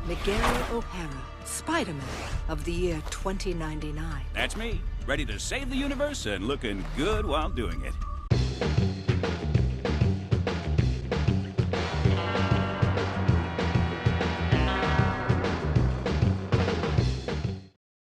Miguel O'Hara, Spider-Man of the year 2099. That's me, ready to save the universe and looking good while doing it.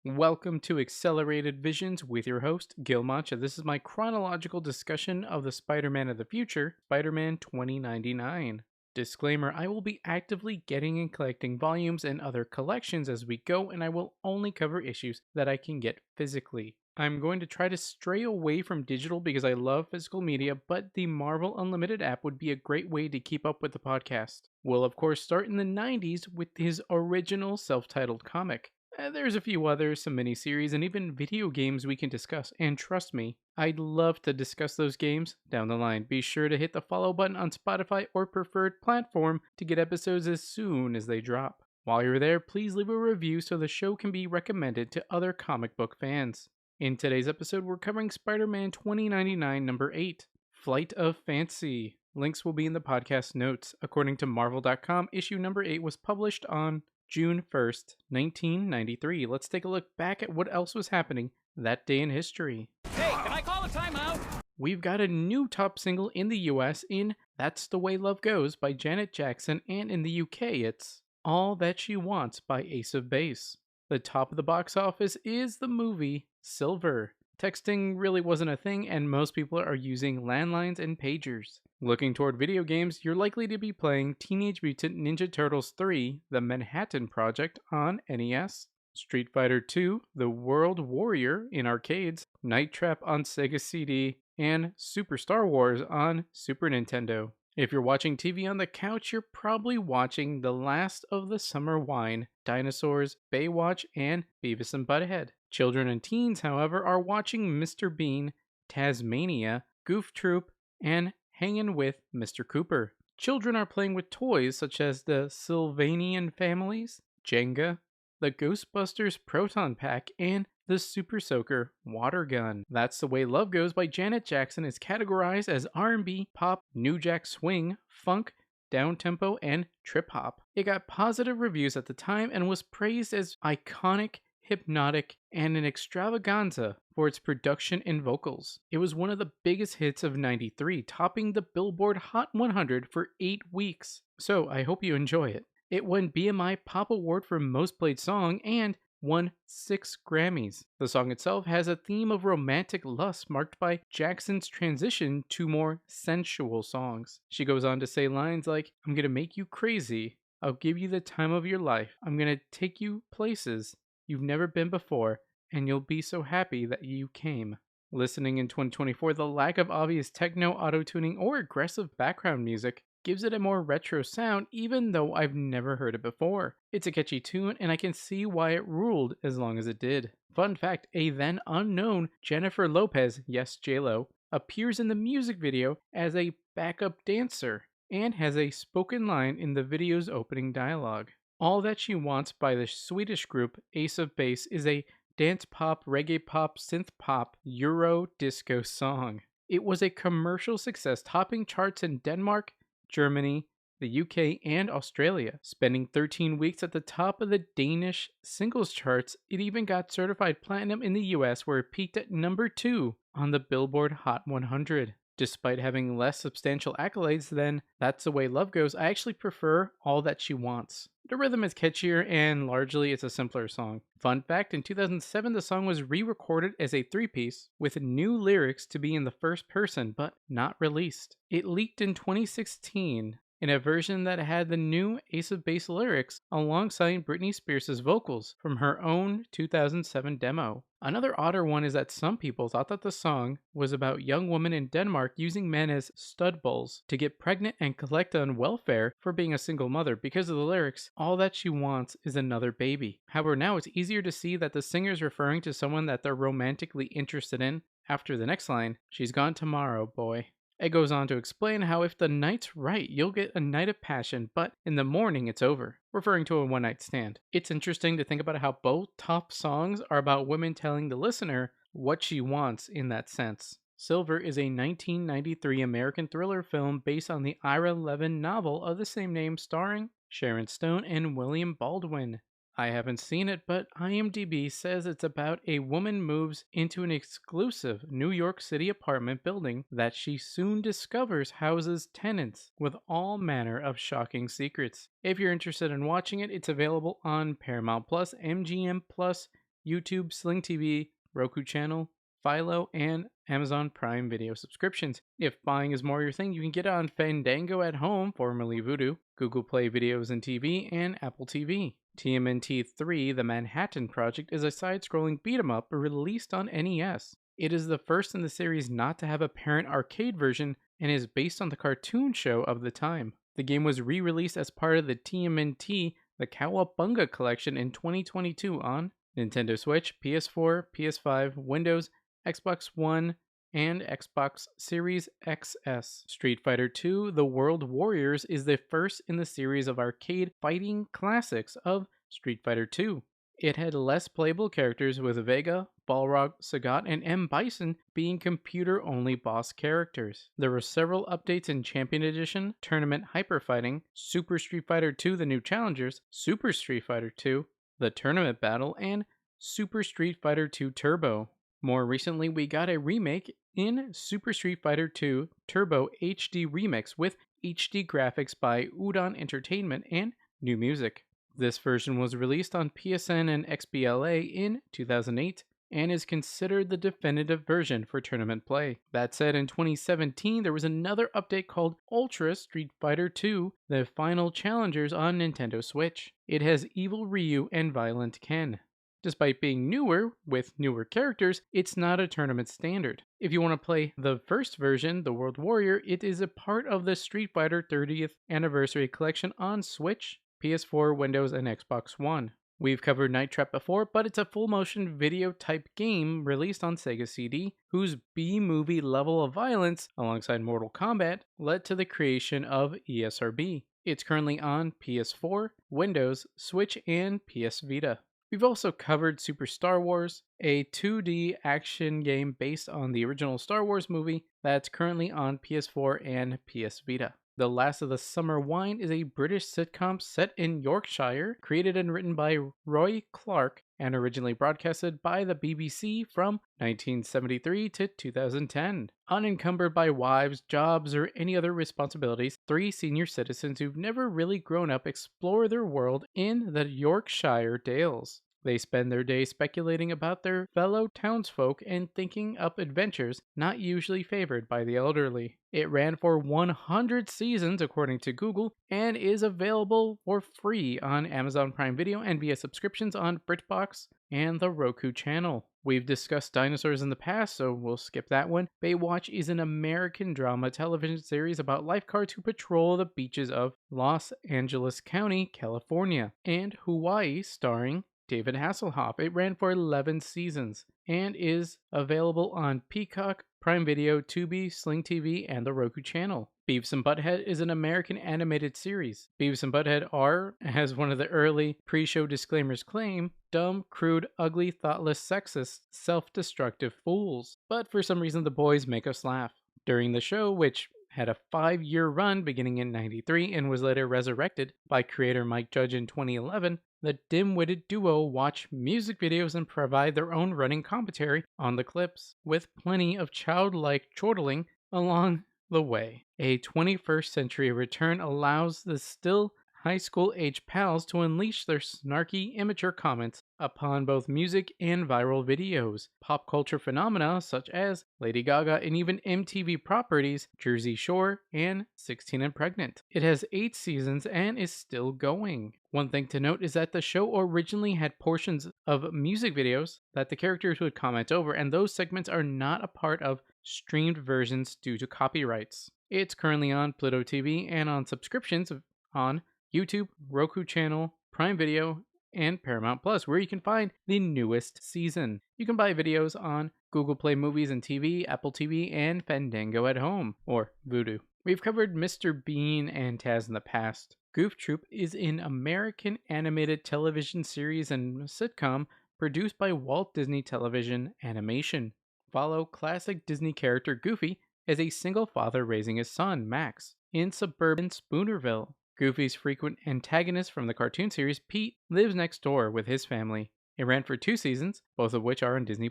Welcome to Accelerated Visions with your host, Gil Mancha. This is my chronological discussion of the Spider-Man of the future, Spider-Man 2099. Disclaimer, I will be actively getting and collecting volumes and other collections as we go, and I will only cover issues that I can get physically. I'm going to try to stray away from digital because I love physical media, but the Marvel Unlimited app would be a great way to keep up with the podcast. We'll of course start in the 90s with his original self-titled comic. There's a few others, some miniseries, and even video games we can discuss, and trust me, I'd love to discuss those games down the line. Be sure to hit the follow button on Spotify or preferred platform to get episodes as soon as they drop. While you're there, please leave a review so the show can be recommended to other comic book fans. In today's episode, we're covering Spider-Man 2099 number 8, Flight of Fancy. Links will be in the podcast notes. According to Marvel.com, issue number 8 was published on June 1st, 1993. Let's take a look back at what else was happening that day in history. Hey, can I call a timeout? We've got a new top single in the US in That's the Way Love Goes by Janet Jackson, and in the UK it's All That She Wants by Ace of Base. The top of the box office is the movie Silver. Texting really wasn't a thing, and most people are using landlines and pagers. Looking toward video games, you're likely to be playing Teenage Mutant Ninja Turtles 3, The Manhattan Project on NES, Street Fighter 2, The World Warrior in arcades, Night Trap on Sega CD, and Super Star Wars on Super Nintendo. If you're watching TV on the couch, you're probably watching The Last of the Summer Wine, Dinosaurs, Baywatch, and Beavis and Butthead. Children and teens, however, are watching Mr. Bean, Tasmania, Goof Troop, and Hangin' with Mr. Cooper. Children are playing with toys such as the Sylvanian Families, Jenga, the Ghostbusters Proton Pack, and the Super Soaker Water Gun. That's the Way Love Goes by Janet Jackson is categorized as R&B, pop, new jack swing, funk, downtempo, and trip hop. It got positive reviews at the time and was praised as iconic, hypnotic, and an extravaganza for its production and vocals. It was one of the biggest hits of '93, topping the Billboard Hot 100 for 8 weeks. So I hope you enjoy it. It won BMI Pop Award for Most Played Song and won 6 Grammys. The song itself has a theme of romantic lust marked by Jackson's transition to more sensual songs. She goes on to say lines like, "I'm gonna make you crazy, I'll give you the time of your life, I'm gonna take you places you've never been before, and you'll be so happy that you came." Listening in 2024, the lack of obvious techno, auto-tuning, or aggressive background music gives it a more retro sound, even though I've never heard it before. It's a catchy tune, and I can see why it ruled as long as it did. Fun fact, a then unknown Jennifer Lopez, yes J-Lo, appears in the music video as a backup dancer, and has a spoken line in the video's opening dialogue. All That She Wants by the Swedish group Ace of Base is a dance pop, reggae pop, synth pop, Euro disco song. It was a commercial success, topping charts in Denmark, Germany, the UK, and Australia. Spending 13 weeks at the top of the Danish singles charts, it even got certified platinum in the US, where it peaked at number 2 on the Billboard Hot 100. Despite having less substantial accolades than That's the Way Love Goes, I actually prefer All That She Wants. The rhythm is catchier, and largely it's a simpler song. Fun fact, in 2007 the song was re-recorded as a 3-piece with new lyrics to be in the first person, but not released. It leaked in 2016 in a version that had the new Ace of Base lyrics alongside Britney Spears' vocals from her own 2007 demo. Another odder one is that some people thought that the song was about young women in Denmark using men as stud bulls to get pregnant and collect on welfare for being a single mother because of the lyrics, "All that she wants is another baby." However, now it's easier to see that the singer is referring to someone that they're romantically interested in after the next line, "She's gone tomorrow, boy." It goes on to explain how if the night's right, you'll get a night of passion, but in the morning it's over, referring to a one-night stand. It's interesting to think about how both top songs are about women telling the listener what she wants in that sense. Silver is a 1993 American thriller film based on the Ira Levin novel of the same name, starring Sharon Stone, and William Baldwin. I haven't seen it, but IMDb says it's about a woman moves into an exclusive New York City apartment building that she soon discovers houses tenants with all manner of shocking secrets. If you're interested in watching it, it's available on Paramount Plus, MGM Plus, YouTube, Sling TV, Roku channel, Philo, and Amazon Prime Video subscriptions. If buying is more your thing, you can get it on Fandango at Home, formerly Vudu, Google Play Videos and TV, and Apple TV. TMNT 3, The Manhattan Project, is a side-scrolling beat-em-up released on NES. It is the first in the series not to have a parent arcade version and is based on the cartoon show of the time. The game was re-released as part of the TMNT The Cowabunga Collection in 2022 on Nintendo Switch, PS4, PS5, Windows, Xbox One, and Xbox Series XS. Street Fighter II: The World Warriors is the first in the series of arcade fighting classics of Street Fighter II. It had less playable characters, with Vega, Balrog, Sagat, and M. Bison being computer-only boss characters. There were several updates in Champion Edition, Tournament Hyper Fighting, Super Street Fighter II: The New Challengers, Super Street Fighter II: The Tournament Battle, and Super Street Fighter II Turbo. More recently, we got a remake in Super Street Fighter II Turbo HD Remix with HD graphics by Udon Entertainment and new music. This version was released on PSN and XBLA in 2008 and is considered the definitive version for tournament play. That said, in 2017, there was another update called Ultra Street Fighter II: The Final Challengers on Nintendo Switch. It has Evil Ryu and Violent Ken. Despite being newer, with newer characters, it's not a tournament standard. If you want to play the first version, the World Warrior, it is a part of the Street Fighter 30th Anniversary Collection on Switch, PS4, Windows, and Xbox One. We've covered Night Trap before, but it's a full motion video type game released on Sega CD, whose B-movie level of violence, alongside Mortal Kombat, led to the creation of ESRB. It's currently on PS4, Windows, Switch, and PS Vita. We've also covered Super Star Wars, a 2D action game based on the original Star Wars movie that's currently on PS4 and PS Vita. The Last of the Summer Wine is a British sitcom set in Yorkshire, created and written by Roy Clark, and originally broadcasted by the BBC from 1973 to 2010. Unencumbered by wives, jobs, or any other responsibilities, three senior citizens who've never really grown up explore their world in the Yorkshire Dales. They spend their day speculating about their fellow townsfolk and thinking up adventures not usually favored by the elderly. It ran for 100 seasons according to Google and is available for free on Amazon Prime Video and via subscriptions on BritBox and the Roku channel. We've discussed dinosaurs in the past, so we'll skip that one. Baywatch is an American drama television series about lifeguards who patrol the beaches of Los Angeles County, California, and Hawaii, starring David Hasselhoff. It ran for 11 seasons and is available on Peacock, Prime Video, Tubi, Sling TV, and the Roku channel. Beavis and Butthead is an American animated series. Beavis and Butthead are, as one of the early pre-show disclaimers claim, dumb, crude, ugly, thoughtless, sexist, self-destructive fools. But for some reason, the boys make us laugh. During the show, which had a 5-year run beginning in '93 and was later resurrected by creator Mike Judge in 2011, the dim-witted duo watch music videos and provide their own running commentary on the clips, with plenty of childlike chortling along the way. A 21st century return allows the still high school age pals to unleash their snarky, immature comments upon both music and viral videos, pop culture phenomena such as Lady Gaga, and even MTV properties Jersey Shore and 16 and Pregnant. It has 8 seasons and is still going. One thing to note is that the show originally had portions of music videos that the characters would comment over, and those segments are not a part of streamed versions due to copyrights. It's currently on Pluto TV and on subscriptions on YouTube, Roku channel, Prime Video, and Paramount Plus, where you can find the newest season. You can buy videos on Google Play Movies and TV, Apple TV, and Fandango at Home, or Vudu. We've covered Mr. Bean and Taz in the past. Goof Troop is an American animated television series and sitcom produced by Walt Disney Television Animation. Follow classic Disney character Goofy as a single father raising his son, Max, in suburban Spoonerville. Goofy's frequent antagonist from the cartoon series, Pete, lives next door with his family. It ran for 2 seasons, both of which are on Disney+.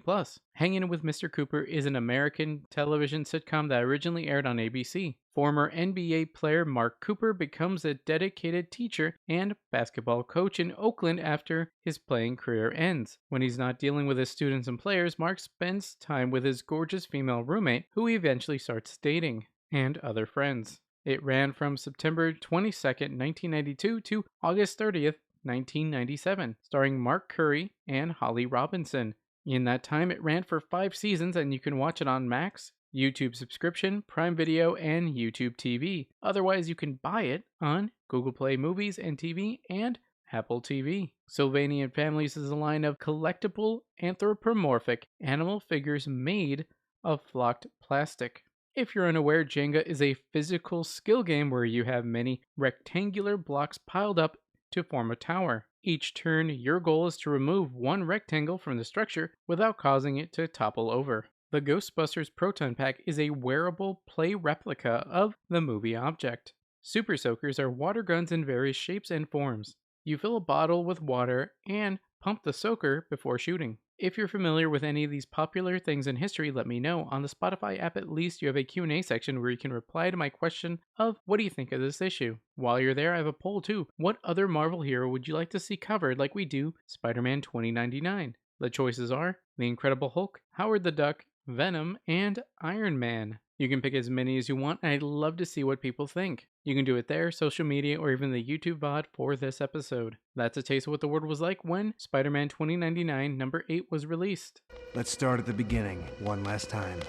Hanging with Mr. Cooper is an American television sitcom that originally aired on ABC. Former NBA player Mark Cooper becomes a dedicated teacher and basketball coach in Oakland after his playing career ends. When he's not dealing with his students and players, Mark spends time with his gorgeous female roommate, who he eventually starts dating, and other friends. It ran from September 22nd, 1992 to August 30th, 1997, starring Mark Curry and Holly Robinson. In that time, it ran for 5 seasons, and you can watch it on Max, YouTube subscription, Prime Video, and YouTube TV. Otherwise, you can buy it on Google Play Movies and TV and Apple TV. Sylvanian Families is a line of collectible anthropomorphic animal figures made of flocked plastic. If you're unaware, Jenga is a physical skill game where you have many rectangular blocks piled up to form a tower. Each turn, your goal is to remove one rectangle from the structure without causing it to topple over. The Ghostbusters Proton Pack is a wearable play replica of the movie object. Super Soakers are water guns in various shapes and forms. You fill a bottle with water and pump the soaker before shooting. If you're familiar with any of these popular things in history, let me know. On the Spotify app at least, you have a Q&A section where you can reply to my question of what do you think of this issue? While you're there, I have a poll too. What other Marvel hero would you like to see covered like we do Spider-Man 2099? The choices are The Incredible Hulk, Howard the Duck, Venom, and Iron Man. You can pick as many as you want, and I'd love to see what people think. You can do it there, social media, or even the YouTube VOD for this episode. That's a taste of what the world was like when Spider-Man 2099 number 8 was released. Let's start at the beginning, one last time.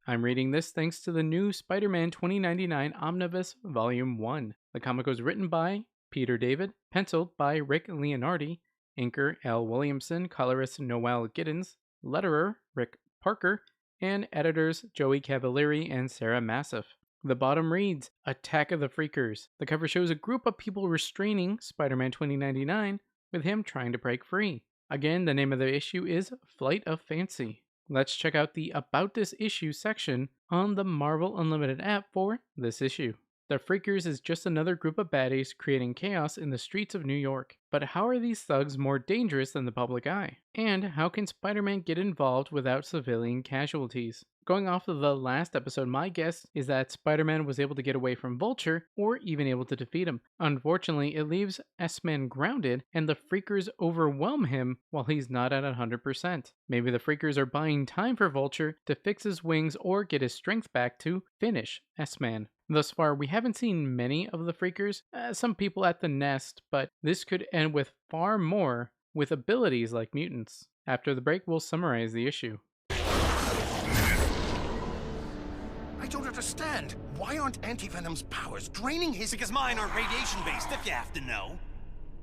I'm reading this thanks to the new Spider-Man 2099 Omnibus Volume 1. The comic was written by Peter David, penciled by Rick Leonardi, inker L. Williamson, colorist Noel Giddens, letterer Rick Parker, and editors Joey Cavalieri and Sarah Massif. The bottom reads, Attack of the Freakers. The cover shows a group of people restraining Spider-Man 2099 with him trying to break free. Again, the name of the issue is Flight of Fancy. Let's check out the About This Issue section on the Marvel Unlimited app for this issue. The Freakers is just another group of baddies creating chaos in the streets of New York. But how are these thugs more dangerous than the public eye? And how can Spider-Man get involved without civilian casualties? Going off of the last episode, my guess is that Spider-Man was able to get away from Vulture, or even able to defeat him. Unfortunately, it leaves S-Man grounded, and the Freakers overwhelm him while he's not at 100%. Maybe the Freakers are buying time for Vulture to fix his wings or get his strength back to finish S-Man. Thus far, we haven't seen many of the Freakers, some people at the nest, but this could end with far more with abilities like mutants. After the break, we'll summarize the issue. I don't understand. Why aren't Anti-Venom's powers draining his... Because mine aren't radiation-based, if you have to know.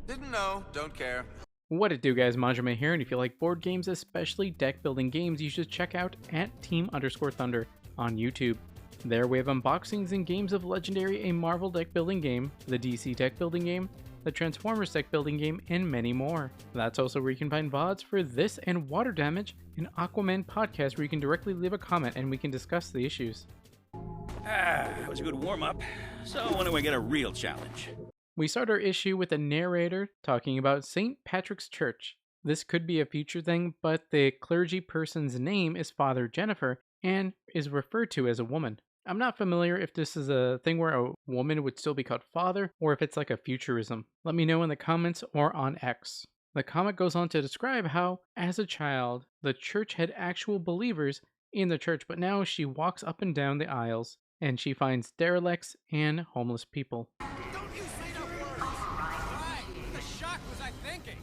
Didn't know, don't care. What it do, guys? Manjame here, and if you like board games, especially deck-building games, you should check out @Team_Thunder on YouTube. There we have unboxings and games of Legendary, a Marvel deck-building game, the DC deck-building game, the Transformers deck-building game, and many more. That's also where you can find VODs for this and Water Damage, an Aquaman podcast where you can directly leave a comment and we can discuss the issues. That was a good warm-up. So when do we get a real challenge? We start our issue with a narrator talking about St. Patrick's Church. This could be a future thing, but the clergy person's name is Father Jennifer and is referred to as a woman. I'm not familiar if this is a thing where a woman would still be called father, or if it's like a futurism. Let me know in the comments or on X. The comic goes on to describe how, as a child, the church had actual believers in the church, but now she walks up and down the aisles, and she finds derelicts and homeless people. Don't you say the words! Right! The shock was I thinking!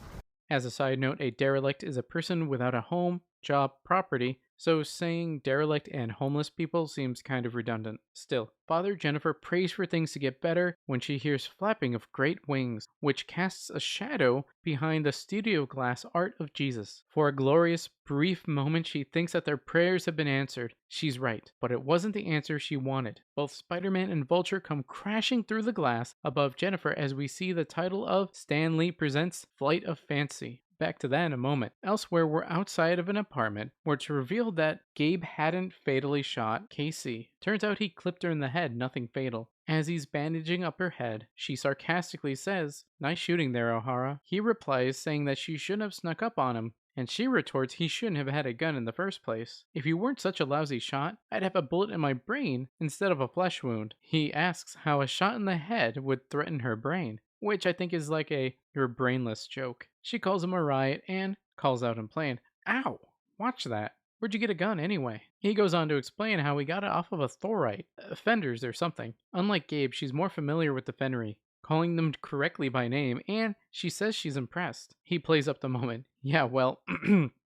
As a side note, a derelict is a person without a home, job, property, so saying derelict and homeless people seems kind of redundant. Still, Father Jennifer prays for things to get better when she hears flapping of great wings, which casts a shadow behind the studio glass art of Jesus. For a glorious, brief moment, she thinks that their prayers have been answered. She's right, but it wasn't the answer she wanted. Both Spider-Man and Vulture come crashing through the glass above Jennifer as we see the title of Stan Lee Presents Flight of Fancy. Back to that in a moment. Elsewhere, we're outside of an apartment where it's revealed that Gabe hadn't fatally shot Casey. Turns out he clipped her in the head, nothing fatal. As he's bandaging up her head, she sarcastically says, "Nice shooting there, O'Hara." He replies saying that she shouldn't have snuck up on him, and she retorts he shouldn't have had a gun in the first place. "If you weren't such a lousy shot, I'd have a bullet in my brain instead of a flesh wound." He asks how a shot in the head would threaten her brain, which I think is like a "you're brainless" joke. She calls him a riot and calls out in plain, "Ow! Watch that. Where'd you get a gun anyway?" He goes on to explain how he got it off of a Thorite, Fenders or something. Unlike Gabe, she's more familiar with the Fenry, calling them correctly by name, and she says she's impressed. He plays up the moment. "Yeah, well,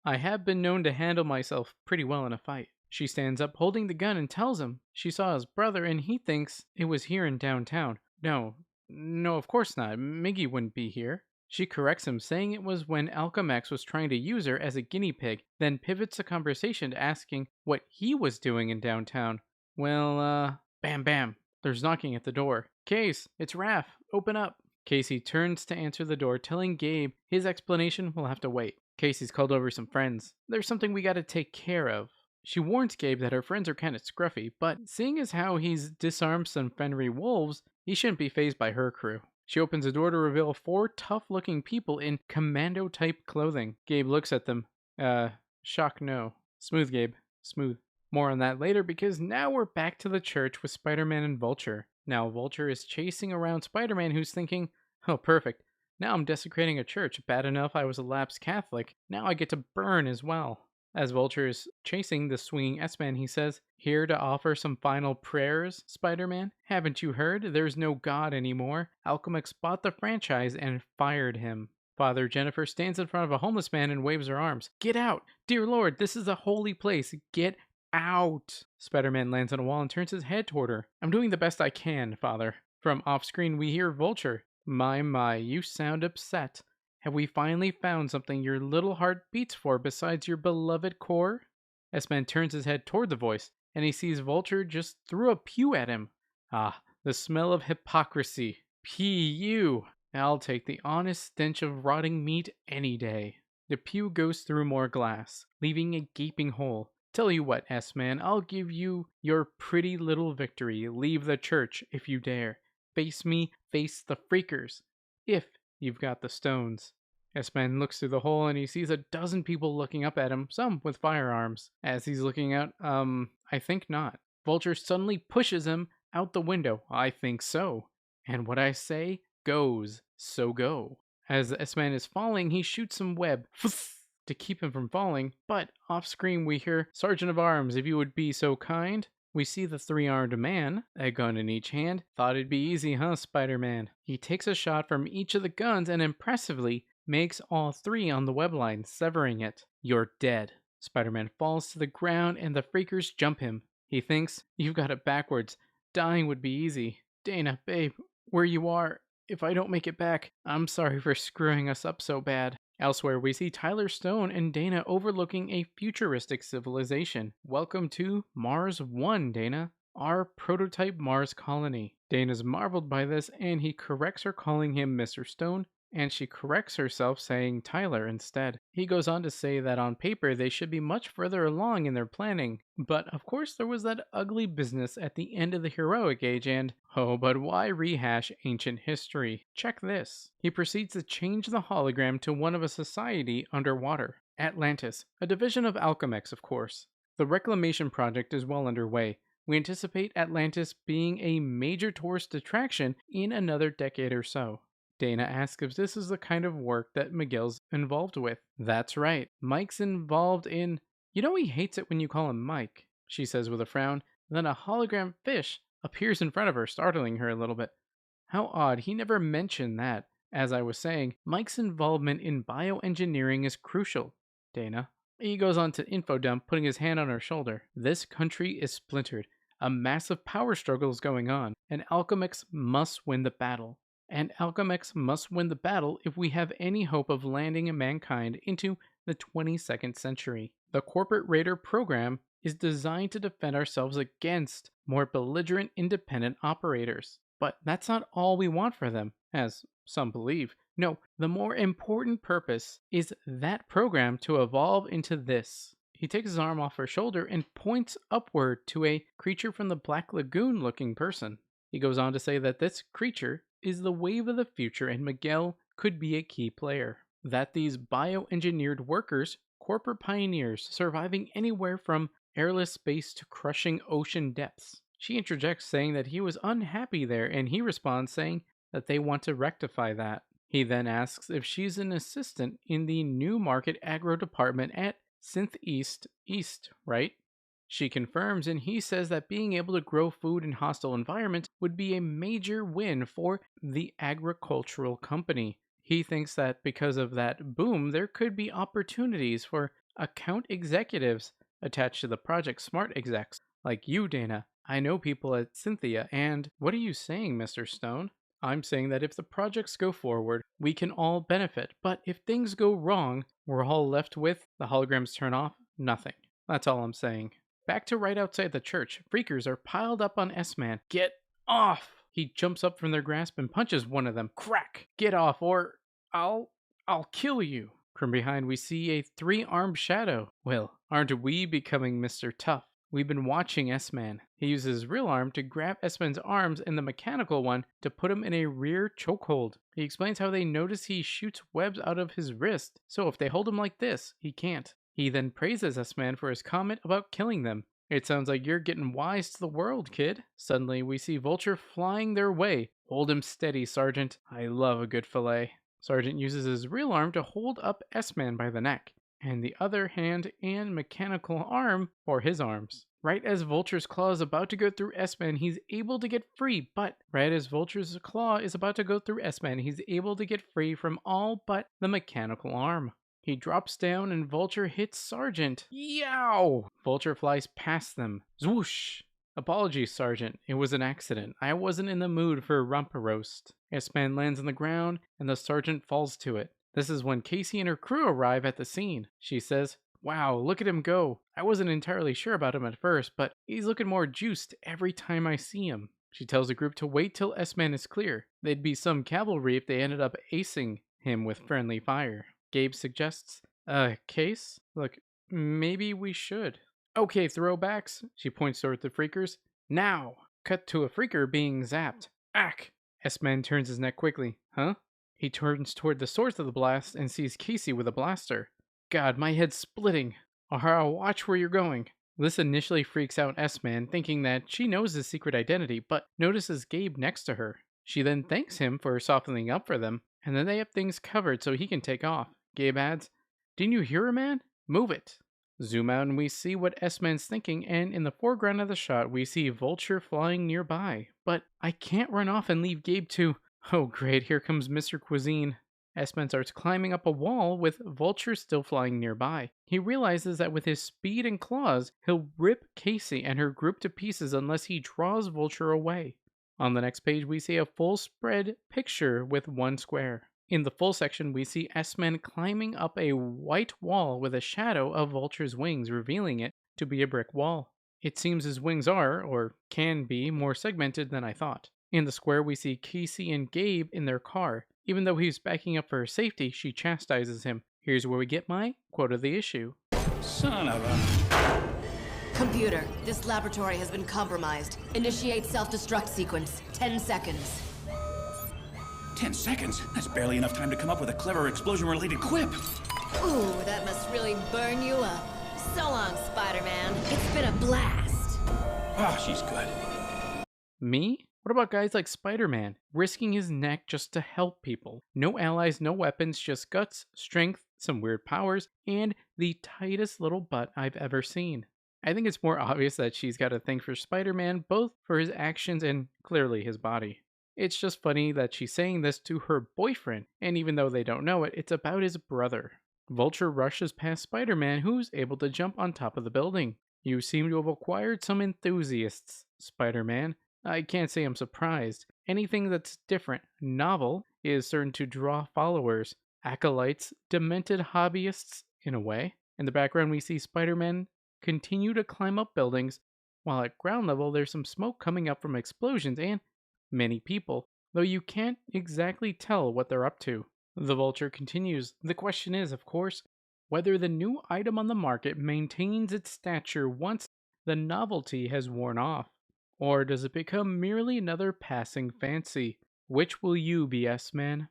I have been known to handle myself pretty well in a fight." She stands up holding the gun and tells him she saw his brother and he thinks it was here in downtown. No, of course not. Miggy wouldn't be here. She corrects him, saying it was when Alchemax was trying to use her as a guinea pig, then pivots the conversation to asking what he was doing in downtown. Well, bam bam. There's knocking at the door. "Case, it's Raph. Open up." Casey turns to answer the door, telling Gabe his explanation will have to wait. Casey's called over some friends. "There's something we gotta take care of." She warns Gabe that her friends are kinda scruffy, but seeing as how he's disarmed some Fenry wolves, he shouldn't be fazed by her crew. She opens the door to reveal 4 tough-looking people in commando-type clothing. Gabe looks at them. Shock no. Smooth, Gabe. Smooth. More on that later because now we're back to the church with Spider-Man and Vulture. Now Vulture is chasing around Spider-Man who's thinking, "Oh, perfect. Now I'm desecrating a church. Bad enough I was a lapsed Catholic. Now I get to burn as well." As Vulture is chasing the swinging S-Man, he says, "Here to offer some final prayers, Spider-Man? Haven't you heard? There's no God anymore. Alchemax bought the franchise and fired him." Father Jennifer stands in front of a homeless man and waves her arms. "Get out! Dear Lord, this is a holy place. Get out!" Spider-Man lands on a wall and turns his head toward her. "I'm doing the best I can, Father." From off-screen, we hear Vulture. My, you sound upset. Have we finally found something your little heart beats for besides your beloved core?" S-Man turns his head toward the voice, and he sees Vulture just threw a pew at him. Ah, the smell of hypocrisy. P.U. I'll take the honest stench of rotting meat any day. The pew goes through more glass, leaving a gaping hole. "Tell you what, S-Man, I'll give you your pretty little victory. Leave the church if you dare. Face me, face the freakers. If you've got the stones." S-Man looks through the hole and he sees a dozen people looking up at him, some with firearms. As he's looking out, I think not. Vulture suddenly pushes him out the window. I think so. And what I say goes, so go. As S-Man is falling, he shoots some web to keep him from falling, but off-screen we hear, "Sergeant of Arms, if you would be so kind." We see the 3-armed man, a gun in each hand. Thought it'd be easy, huh, Spider-Man? He takes a shot from each of the guns and impressively makes all 3 on the web line, severing it. "You're dead." Spider-Man falls to the ground and the freakers jump him. He thinks, "You've got it backwards. Dying would be easy. Dana, babe, where you are, if I don't make it back, I'm sorry for screwing us up so bad." Elsewhere, we see Tyler Stone and Dana overlooking a futuristic civilization. "Welcome to Mars 1, Dana, our prototype Mars colony." Dana's marveled by this, and he corrects her calling him Mr. Stone, and she corrects herself saying Tyler instead. He goes on to say that on paper they should be much further along in their planning, but of course there was that ugly business at the end of the heroic age and, oh, but why rehash ancient history? Check this. He proceeds to change the hologram to one of a society underwater. Atlantis, a division of Alchemax, of course. The reclamation project is well underway. We anticipate Atlantis being a major tourist attraction in another decade or so. Dana asks if this is the kind of work that Miguel's involved with. That's right, Mike's involved in... You know he hates it when you call him Mike, she says with a frown. Then a hologram fish appears in front of her, startling her a little bit. How odd, he never mentioned that. As I was saying, Mike's involvement in bioengineering is crucial, Dana. He goes on to info dump, putting his hand on her shoulder. This country is splintered. A massive power struggle is going on, and Alchemax must win the battle. And Alchemax must win the battle if we have any hope of landing mankind into the 22nd century. The Corporate Raider program is designed to defend ourselves against more belligerent independent operators. But that's not all we want for them, as some believe. No, the more important purpose is that program to evolve into this. He takes his arm off her shoulder and points upward to a creature from the Black Lagoon looking person. He goes on to say that this creature is the wave of the future and Miguel could be a key player. That these bioengineered workers, corporate pioneers surviving anywhere from airless space to crushing ocean depths. She interjects saying that he was unhappy there, and he responds saying that they want to rectify that. He then asks if she's an assistant in the New Market Agro Department at Synth East, right? She confirms, and he says that being able to grow food in hostile environments would be a major win for the agricultural company. He thinks that because of that boom, there could be opportunities for account executives attached to the project smart execs, like you, Dana. I know people at Cynthia, and what are you saying, Mr. Stone? I'm saying that if the projects go forward, we can all benefit, but if things go wrong, we're all left with the holograms turn off, nothing. That's all I'm saying. Back to right outside the church, freakers are piled up on S-Man. Get off! He jumps up from their grasp and punches one of them. Crack! Get off, or I'll kill you. From behind, we see a 3-armed shadow. Well, aren't we becoming Mr. Tough? We've been watching S-Man. He uses his real arm to grab S-Man's arms and the mechanical one to put him in a rear chokehold. He explains how they notice he shoots webs out of his wrist, so if they hold him like this, he can't. He then praises S-Man for his comment about killing them. It sounds like you're getting wise to the world, kid. Suddenly, we see Vulture flying their way. Hold him steady, Sergeant. I love a good fillet. Sergeant uses his real arm to hold up S-Man by the neck, and the other hand and mechanical arm for his arms. Right as Vulture's claw is about to go through S-Man, he's able to get free, but right as Vulture's claw is about to go through S-Man, he's able to get free from all but the mechanical arm. He drops down and Vulture hits Sergeant. Yow! Vulture flies past them. Zwoosh! Apologies, Sergeant. It was an accident. I wasn't in the mood for a rumpa roast. S-Man lands on the ground and the Sergeant falls to it. This is when Casey and her crew arrive at the scene. She says, "Wow, look at him go. I wasn't entirely sure about him at first, but he's looking more juiced every time I see him." She tells the group to wait till S-Man is clear. They'd be some cavalry if they ended up acing him with friendly fire. Gabe suggests, Case? Look, maybe we should. Okay, throwbacks. She points toward the freakers. Now! Cut to a freaker being zapped. Ack! S-Man turns his neck quickly. Huh? He turns toward the source of the blast and sees Casey with a blaster. God, my head's splitting. O'Hara, watch where you're going. This initially freaks out S-Man, thinking that she knows his secret identity, but notices Gabe next to her. She then thanks him for softening up for them, and then they have things covered so he can take off. Gabe adds, "Didn't you hear her, man? Move it." Zoom out and we see what S-Man's thinking, and in the foreground of the shot, we see Vulture flying nearby. But I can't run off and leave Gabe to... Oh great, here comes Mr. Cuisine. S-Man starts climbing up a wall with Vulture still flying nearby. He realizes that with his speed and claws, he'll rip Casey and her group to pieces unless he draws Vulture away. On the next page, we see a full spread picture with one square. In the full section, we see S-Man climbing up a white wall with a shadow of Vulture's wings, revealing it to be a brick wall. It seems his wings are, or can be, more segmented than I thought. In the square, we see Casey and Gabe in their car. Even though he's backing up for her safety, she chastises him. Here's where we get my quote of the issue. Son of a... Computer, this laboratory has been compromised. Initiate self-destruct sequence. 10 seconds. 10 seconds? That's barely enough time to come up with a clever explosion-related quip. Ooh, that must really burn you up. So long, Spider-Man. It's been a blast. Oh, she's good. Me? What about guys like Spider-Man, risking his neck just to help people? No allies, no weapons, just guts, strength, some weird powers, and the tightest little butt I've ever seen. I think it's more obvious that she's got a thing for Spider-Man, both for his actions and clearly his body. It's just funny that she's saying this to her boyfriend, and even though they don't know it, it's about his brother. Vulture rushes past Spider-Man, who's able to jump on top of the building. You seem to have acquired some enthusiasts, Spider-Man. I can't say I'm surprised. Anything that's different, novel, is certain to draw followers. Acolytes, demented hobbyists, in a way. In the background, we see Spider-Man continue to climb up buildings, while at ground level, there's some smoke coming up from explosions and many people, though you can't exactly tell what they're up to. The Vulture continues. The question is, of course, whether the new item on the market maintains its stature once the novelty has worn off, or does it become merely another passing fancy? Which will you be, S-Man?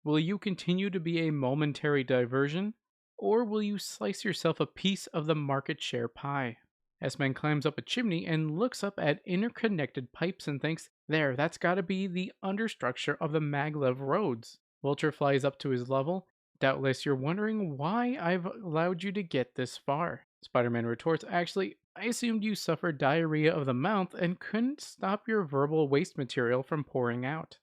Will you continue to be a momentary diversion, or will you slice yourself a piece of the market share pie? S-Man climbs up a chimney and looks up at interconnected pipes and thinks, there, that's gotta be the understructure of the maglev roads. Vulture flies up to his level. Doubtless you're wondering why I've allowed you to get this far. Spider-Man retorts, actually, I assumed you suffered diarrhea of the mouth and couldn't stop your verbal waste material from pouring out.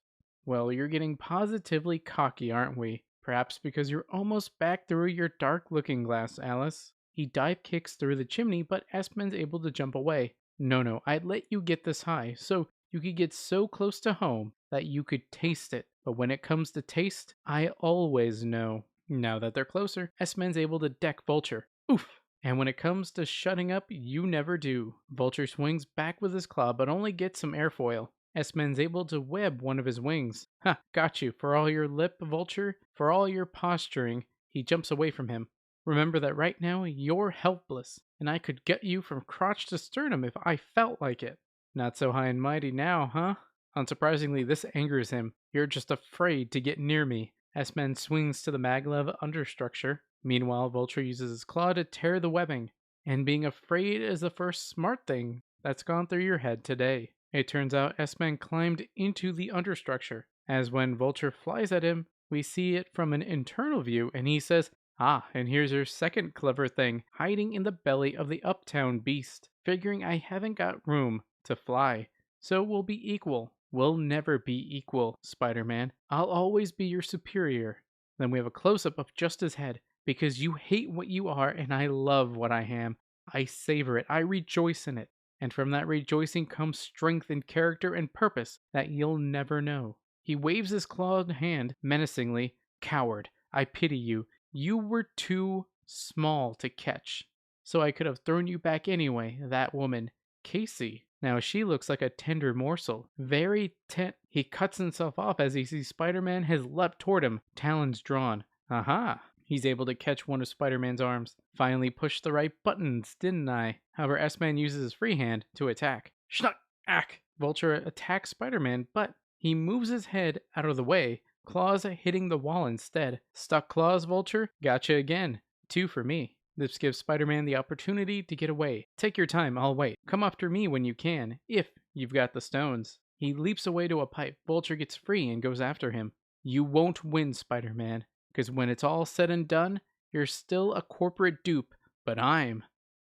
Well, you're getting positively cocky, aren't we? Perhaps because you're almost back through your dark looking glass, Alice. He dive kicks through the chimney, but S-Man's able to jump away. No, I'd let you get this high, so you could get so close to home that you could taste it. But when it comes to taste, I always know. Now that they're closer, S-Man's able to deck Vulture. Oof! And when it comes to shutting up, you never do. Vulture swings back with his claw, but only gets some airfoil. S-Man's able to web one of his wings. Ha, got you. For all your lip, Vulture, for all your posturing, he jumps away from him. Remember that right now, you're helpless, and I could get you from crotch to sternum if I felt like it. Not so high and mighty now, huh? Unsurprisingly, this angers him. You're just afraid to get near me. S-Man swings to the maglev understructure. Meanwhile, Vulture uses his claw to tear the webbing. And being afraid is the first smart thing that's gone through your head today. It turns out S-Man climbed into the understructure. As when Vulture flies at him, we see it from an internal view, and he says, ah, and here's your second clever thing, hiding in the belly of the uptown beast, figuring I haven't got room to fly. So we'll be equal. We'll never be equal, Spider-Man. I'll always be your superior. Then we have a close-up of just his head, because you hate what you are and I love what I am. I savor it. I rejoice in it. And from that rejoicing comes strength and character and purpose that you'll never know. He waves his clawed hand menacingly. Coward, I pity you. You were too small to catch. So I could have thrown you back anyway, that woman. Casey. Now she looks like a tender morsel. He cuts himself off as he sees Spider-Man has leapt toward him, talons drawn. Aha! He's able to catch one of Spider-Man's arms. Finally pushed the right buttons, didn't I? However, S-Man uses his free hand to attack. Schnuck! Ack! Vulture attacks Spider-Man, but he moves his head out of the way, claws hitting the wall instead. Stuck claws, Vulture? Gotcha again. 2 for me. This gives Spider-Man the opportunity to get away. Take your time, I'll wait. Come after me when you can, if you've got the stones. He leaps away to a pipe. Vulture gets free and goes after him. You won't win, Spider-Man, because when it's all said and done, you're still a corporate dupe, but I'm.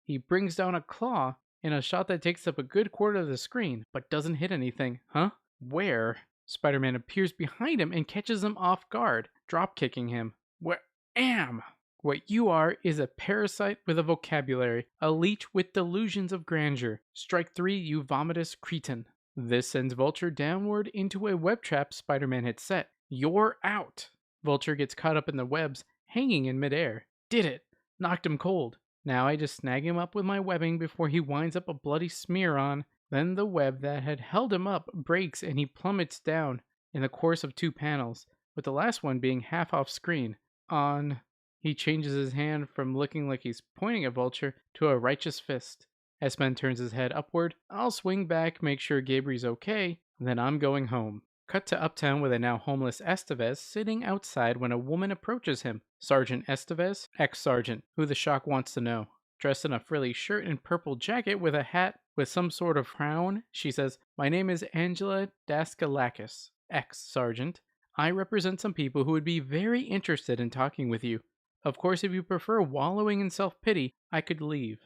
He brings down a claw in a shot that takes up a good quarter of the screen, but doesn't hit anything. Huh? Where? Spider-Man appears behind him and catches him off guard, drop-kicking him. Where am? What you are is a parasite with a vocabulary, a leech with delusions of grandeur. Strike 3, you vomitous cretin. This sends Vulture downward into a web trap Spider-Man had set. You're out. Vulture gets caught up in the webs, hanging in midair. Did it. Knocked him cold. Now I just snag him up with my webbing before he winds up a bloody smear on. Then the web that had held him up breaks and he plummets down in the course of 2 panels, with the last one being half off screen. He changes his hand from looking like he's pointing at Vulture to a righteous fist. S-Man turns his head upward. I'll swing back, make sure Gabriel's okay, then I'm going home. Cut to Uptown with a now homeless Estevez sitting outside when a woman approaches him. Sergeant Estevez, ex-sergeant, who the Shock wants to know. Dressed in a frilly shirt and purple jacket with a hat with some sort of crown, she says, My name is Angela Daskalakis, ex-sergeant. I represent some people who would be very interested in talking with you. Of course, if you prefer wallowing in self-pity, I could leave.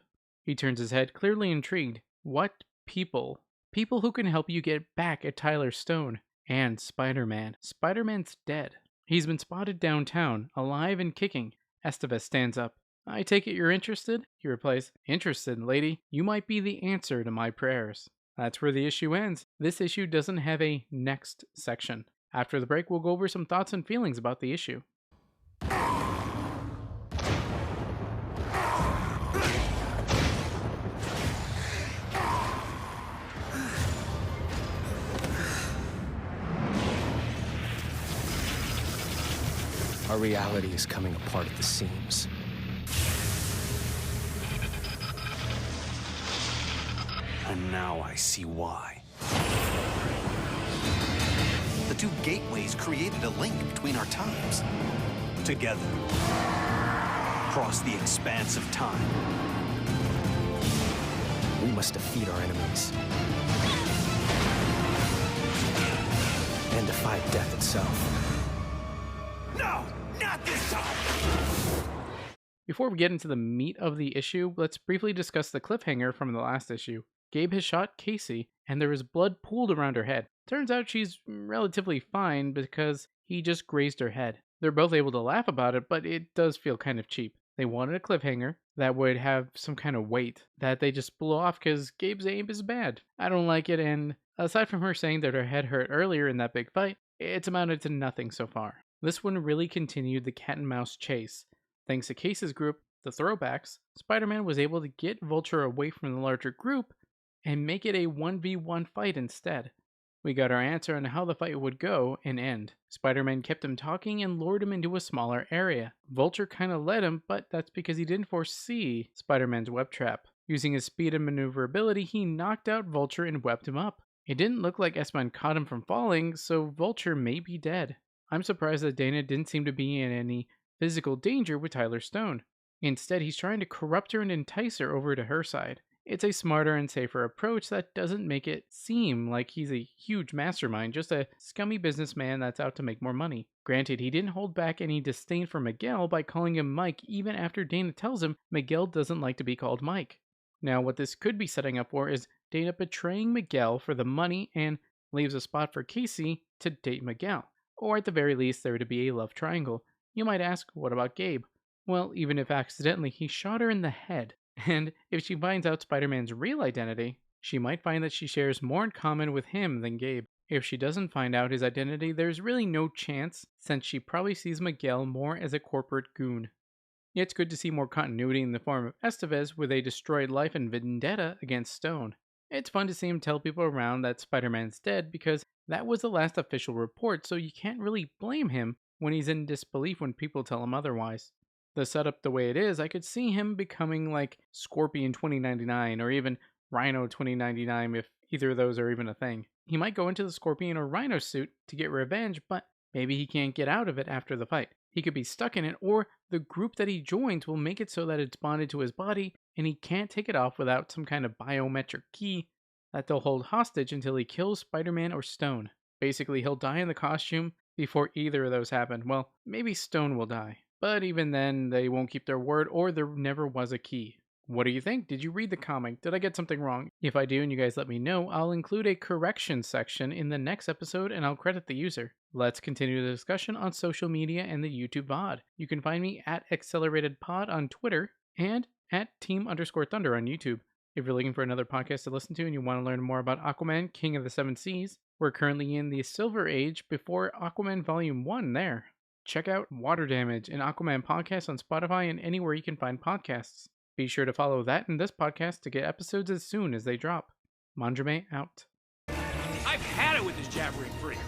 He turns his head, clearly intrigued. What people? People who can help you get back at Tyler Stone. And Spider-Man. Spider-Man's dead. He's been spotted downtown, alive and kicking. Estevez stands up. I take it you're interested? He replies, Interested, lady. You might be the answer to my prayers. That's where the issue ends. This issue doesn't have a next section. After the break, we'll go over some thoughts and feelings about the issue. Our reality is coming apart at the seams. And now I see why. The two gateways created a link between our times. Together, across the expanse of time. We must defeat our enemies. And defy death itself. No, not this time! Before we get into the meat of the issue, let's briefly discuss the cliffhanger from the last issue. Gabe has shot Casey, and there is blood pooled around her head. Turns out she's relatively fine because he just grazed her head. They're both able to laugh about it, but it does feel kind of cheap. They wanted a cliffhanger that would have some kind of weight that they just blew off because Gabe's aim is bad. I don't like it, and aside from her saying that her head hurt earlier in that big fight, it's amounted to nothing so far. This one really continued the cat and mouse chase. Thanks to Case's group, the Throwbacks, Spider-Man was able to get Vulture away from the larger group and make it a 1v1 fight instead. We got our answer on how the fight would go and end. Spider-Man kept him talking and lured him into a smaller area. Vulture kinda led him, but that's because he didn't foresee Spider-Man's web trap. Using his speed and maneuverability, he knocked out Vulture and webbed him up. It didn't look like S-Man caught him from falling, so Vulture may be dead. I'm surprised that Dana didn't seem to be in any physical danger with Tyler Stone. Instead, he's trying to corrupt her and entice her over to her side. It's a smarter and safer approach that doesn't make it seem like he's a huge mastermind, just a scummy businessman that's out to make more money. Granted, he didn't hold back any disdain for Miguel by calling him Mike even after Dana tells him Miguel doesn't like to be called Mike. Now, what this could be setting up for is Dana betraying Miguel for the money and leaves a spot for Casey to date Miguel. Or at the very least, there to be a love triangle. You might ask, what about Gabe? Well, even if accidentally, he shot her in the head. And if she finds out Spider-Man's real identity, she might find that she shares more in common with him than Gabe. If she doesn't find out his identity, there's really no chance, since she probably sees Miguel more as a corporate goon. It's good to see more continuity in the form of Estevez with a destroyed life and vendetta against Stone. It's fun to see him tell people around that Spider-Man's dead because that was the last official report, so you can't really blame him when he's in disbelief when people tell him otherwise. The setup the way it is, I could see him becoming like Scorpion 2099 or even Rhino 2099 if either of those are even a thing. He might go into the Scorpion or Rhino suit to get revenge, but maybe he can't get out of it after the fight. He could be stuck in it, or the group that he joins will make it so that it's bonded to his body and he can't take it off without some kind of biometric key that they'll hold hostage until he kills Spider-Man or Stone. Basically, he'll die in the costume before either of those happen. Well, maybe Stone will die. But even then, they won't keep their word, or there never was a key. What do you think? Did you read the comic? Did I get something wrong? If I do and you guys let me know, I'll include a correction section in the next episode and I'll credit the user. Let's continue the discussion on social media and the YouTube VOD. You can find me at AcceleratedPod on Twitter and at Team_Thunder on YouTube. If you're looking for another podcast to listen to and you want to learn more about Aquaman, King of the Seven Seas, we're currently in the Silver Age before Aquaman Volume 1 there. Check out Water Damage, an Aquaman podcast on Spotify and anywhere you can find podcasts. Be sure to follow that and this podcast to get episodes as soon as they drop. Mandrame out. I've had it with this jabbering freak.